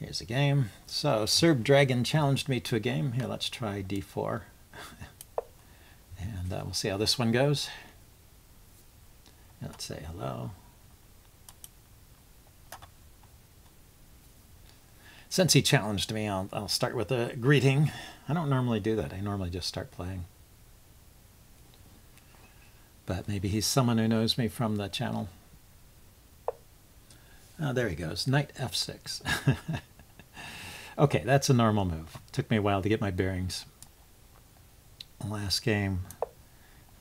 Here's a game. So Serb Dragon challenged me to a game. Here, let's try d4. And we'll see how this one goes. Let's say hello. Since he challenged me, I'll start with a greeting. I don't normally do that. I normally just start playing. But maybe he's someone who knows me from the channel. Oh, there he goes. Knight f6. Okay, that's a normal move. Took me a while to get my bearings. Last game,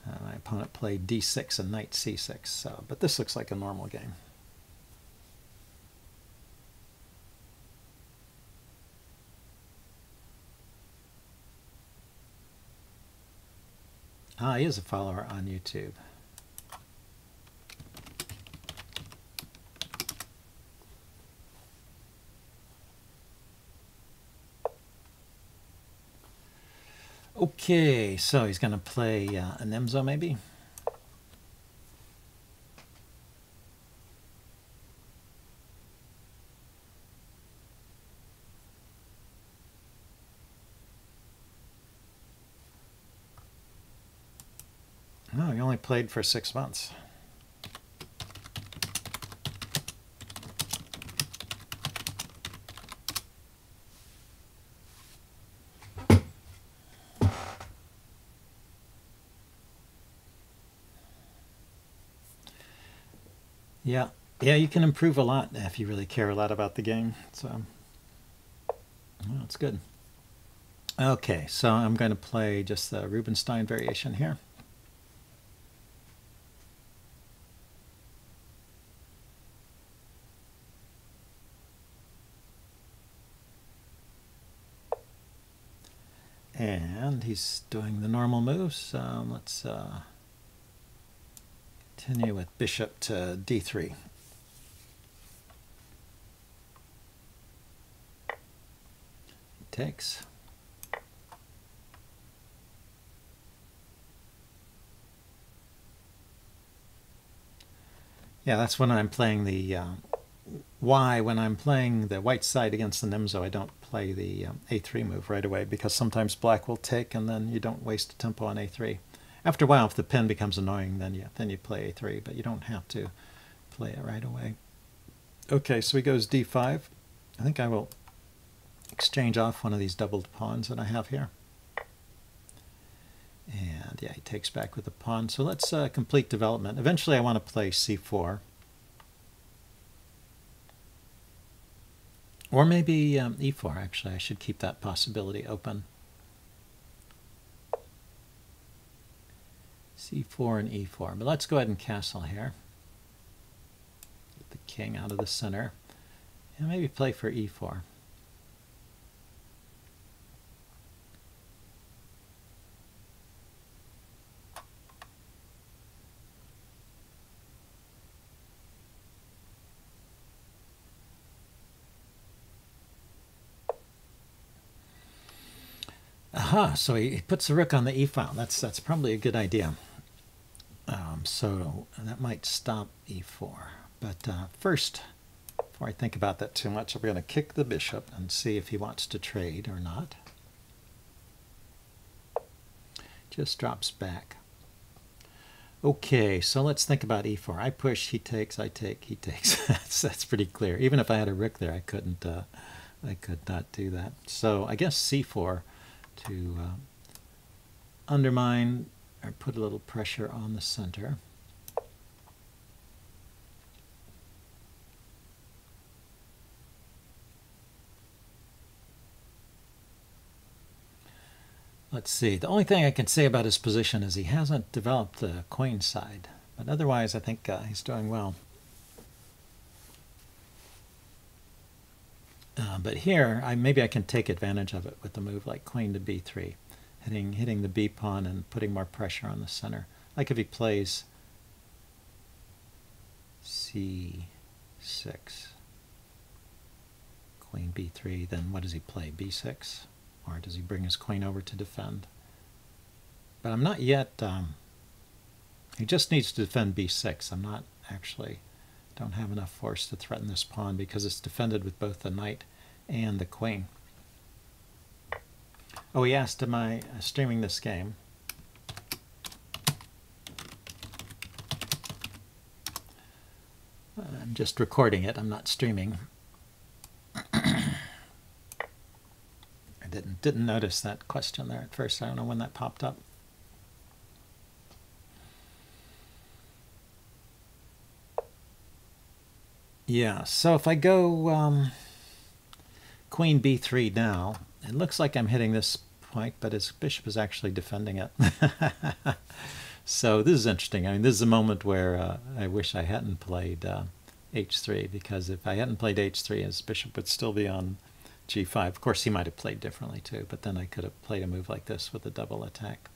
my opponent played d6 and knight c6. So, but this looks like a normal game. Ah, he is a follower on YouTube. Okay, so he's going to play a Nimzo maybe. No, he only played for 6 months. Yeah, you can improve a lot if you really care a lot about the game. So, well, it's good. Okay, so I'm going to play just the Rubinstein variation here. And he's doing the normal moves. So let's continue with bishop to d3. He takes. Yeah, that's when I'm playing the when I'm playing the white side against the Nimzo, I don't play the a3 move right away, because sometimes black will take and then you don't waste a tempo on a3. After a while, if the pin becomes annoying, then you play a3, but you don't have to play it right away. Okay, so he goes d5. I think I will exchange off one of these doubled pawns that I have here. And yeah, he takes back with the pawn. So let's complete development. Eventually I want to play c4. Or maybe e4, actually. I should keep that possibility open. c4 and e4. But let's go ahead and castle here. Get the king out of the center. And maybe play for e4. Aha, so he puts the rook on the e-file. That's probably a good idea. So that might stop e4. But first, before I think about that too much, we're going to kick the bishop and see if he wants to trade or not. Just drops back. Okay, so let's think about e4. I push, he takes, I take, he takes. that's pretty clear. Even if I had a rook there, I could not do that. So I guess c4 to undermine or put a little pressure on the center. Let's see. The only thing I can say about his position is he hasn't developed the queen side, but otherwise I think he's doing well. But here, maybe I can take advantage of it with a move like queen to b3, hitting the b pawn and putting more pressure on the center. Like if he plays c6, queen b3, then what does he play? b6? Or does he bring his queen over to defend? But I'm not yet, he just needs to defend b6. I'm not actually, don't have enough force to threaten this pawn because it's defended with both the knight and the queen. Oh, he asked, am I streaming this game? I'm just recording it. I'm not streaming. I didn't notice that question there at first. I don't know when that popped up. Yeah, so if I go queen b3 now, it looks like I'm hitting this point, but his bishop is actually defending it. So this is interesting. I mean, this is a moment where I wish I hadn't played h3, because if I hadn't played h3, his bishop would still be on g5. Of course, he might have played differently too, but then I could have played a move like this with a double attack.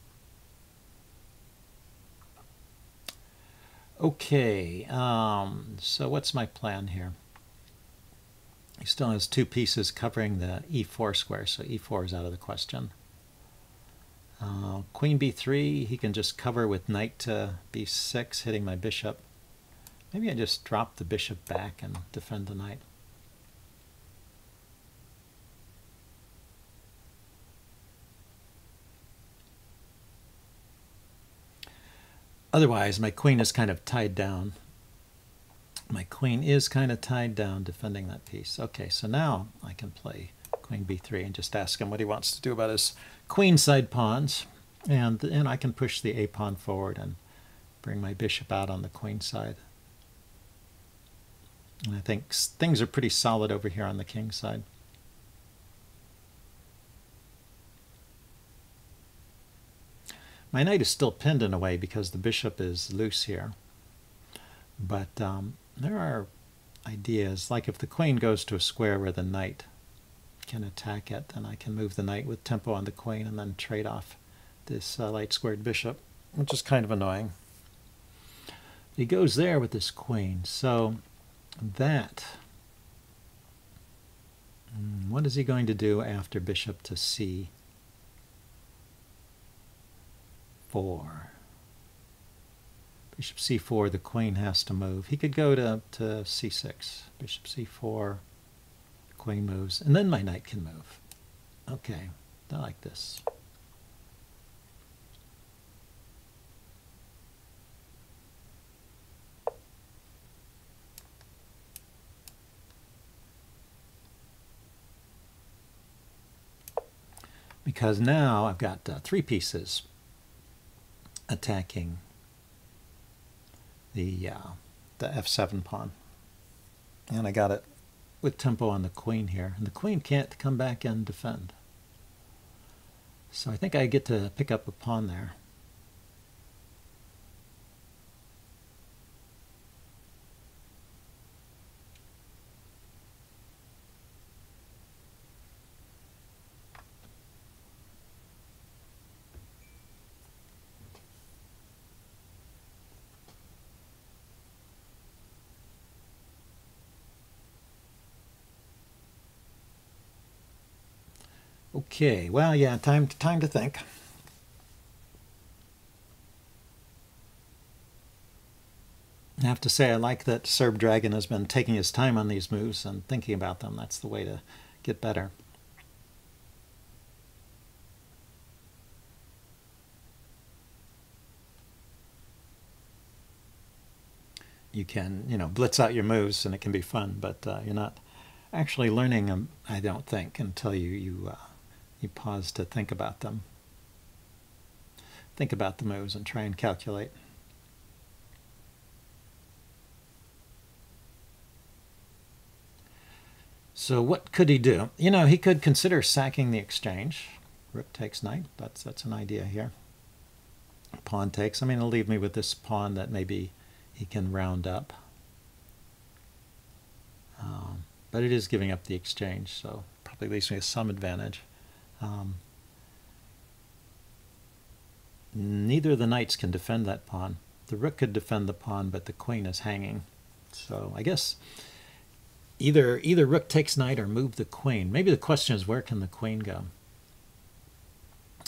Okay, so what's my plan here? He still has two pieces covering the e4 square, so e4 is out of the question. Queen b3, he can just cover with knight to b6, hitting my bishop. Maybe I just drop the bishop back and defend the knight. Otherwise, my queen is kind of tied down. My queen is kind of tied down defending that piece. Okay, so now I can play queen b3 and just ask him what he wants to do about his queenside pawns. And I can push the a pawn forward and bring my bishop out on the queen side. And I think things are pretty solid over here on the king side. My knight is still pinned in a way because the bishop is loose here. But there are ideas, like if the queen goes to a square where the knight can attack it, then I can move the knight with tempo on the queen and then trade off this light squared bishop, which is kind of annoying. He goes there with this queen, so that, what is he going to do after bishop to c4? Bishop c4, the queen has to move. He could go to c6. Bishop c4, queen moves, and then my knight can move. Okay, I like this. Because now I've got three pieces attacking the f7 pawn. And I got it with tempo on the queen here. And the queen can't come back and defend. So I think I get to pick up a pawn there. Okay, well, yeah, time to think. I have to say I like that Serb Dragon has been taking his time on these moves and thinking about them. That's the way to get better. You can, blitz out your moves and it can be fun, but you're not actually learning them, I don't think, until you pause to think about them. Think about the moves and try and calculate. So what could he do? He could consider sacking the exchange. Rook takes knight. That's an idea here. Pawn takes. I mean, it'll leave me with this pawn that maybe he can round up. But it is giving up the exchange, so probably leaves me with some advantage. Neither of the knights can defend that pawn. The rook could defend the pawn, but the queen is hanging. So I guess either rook takes knight or move the queen. Maybe the question is, where can the queen go?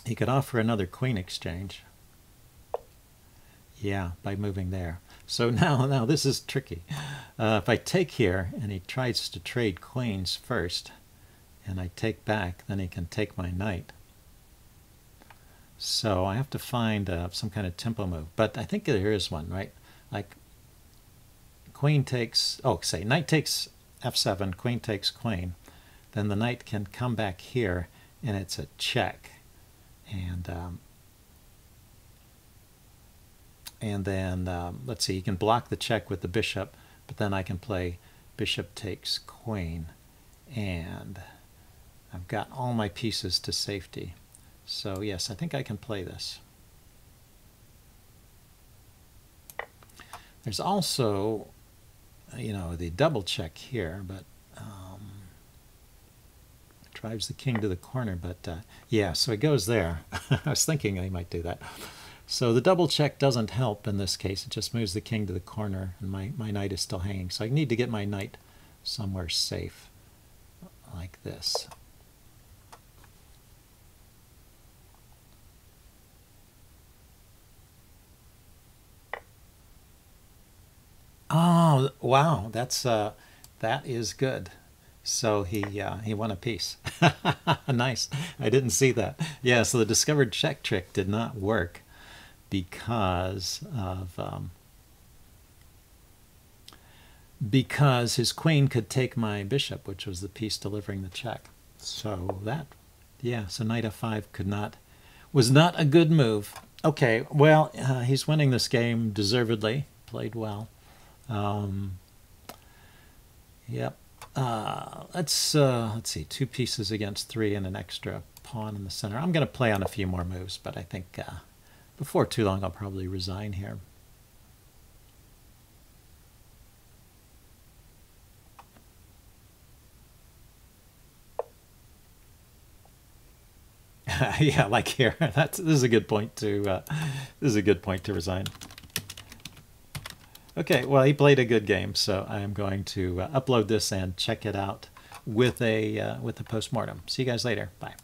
He could offer another queen exchange. Yeah, by moving there. So now this is tricky. If I take here and he tries to trade queens first, and I take back, then he can take my knight. So I have to find some kind of tempo move. But I think there is one, right? Like queen takes, oh, say knight takes f7, queen takes queen. Then the knight can come back here, and it's a check. And then, let's see, you can block the check with the bishop, but then I can play bishop takes queen. And I've got all my pieces to safety. So yes, I think I can play this. There's also, you know, the double check here, but it drives the king to the corner. But yeah, so it goes there. I was thinking I might do that. So the double check doesn't help in this case. It just moves the king to the corner, and my knight is still hanging. So I need to get my knight somewhere safe, like this. Oh, wow, that is good. So he won a piece. Nice. I didn't see that. Yeah, so the discovered check trick did not work because his queen could take my bishop, which was the piece delivering the check. So that, yeah, so knight f5 was not a good move. Okay, well, he's winning this game deservedly. Played well. Yep. Let's see, 2 pieces against 3 and an extra pawn in the center. I'm going to play on a few more moves, but I think before too long I'll probably resign here. Yeah, like here. This is a good point to resign. Okay, well, he played a good game, so I am going to upload this and check it out with a postmortem. See you guys later. Bye.